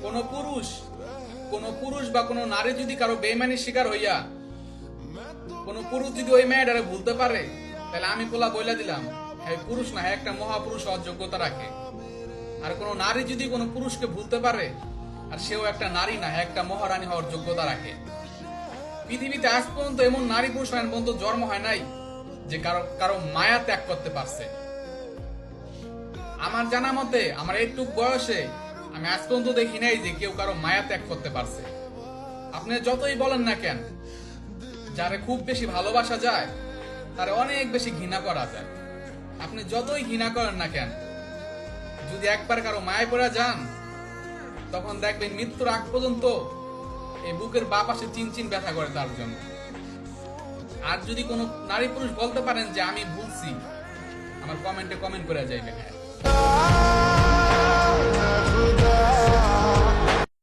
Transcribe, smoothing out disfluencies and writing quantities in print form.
কোন পুরুষ বা কোন নারী যদি কারো বেইমানির শিকার হইয়া কোন পুরুষ যদি ওই মেয়েটারে ভুলতে পারে, তাহলে আমি পোলা বইলা দিলাম, হ্যাঁ পুরুষ না, হ্যাঁ একটা মহাপুরুষ হওয়ার যোগ্যতা রাখে। আর কোন নারী যদি কোন পুরুষকে ভুলতে পারে, আর সেও একটা নারী না, হ্যাঁ একটা মহারানী হওয়ার যোগ্যতা রাখে। পৃথিবীতে আজ পর্যন্ত এমন নারী পুরুষ আইন পর্যন্ত জন্ম হয় নাই যে কারো কারো মায়া ত্যাগ করতে পারছে। আমার জানা মতে, আমার এইটুক বয়সে আমি আজ পর্যন্ত দেখি নাই যে কেউ কারো মায়া ত্যাগ করতে পারছে। আপনি যতই বলেন না কেন, যারে খুব বেশি ভালোবাসা যায় তারে অনেক বেশি ঘৃণা করা যায়। আপনি যতই ঘৃণা করেন না কেন, যদি একবার কারো মায়া পড়া যান, তখন দেখবেন মৃত্যুর আগ পর্যন্ত এই বুকের বাঁ পাশে চিনচিন ব্যথা করে তার জন্য। আর যদি কোনো নারী পুরুষ বলতে পারেন যে আমি ভুলছি, আমার কমেন্টে কমেন্ট করে যাইবেন। হ্যাঁ।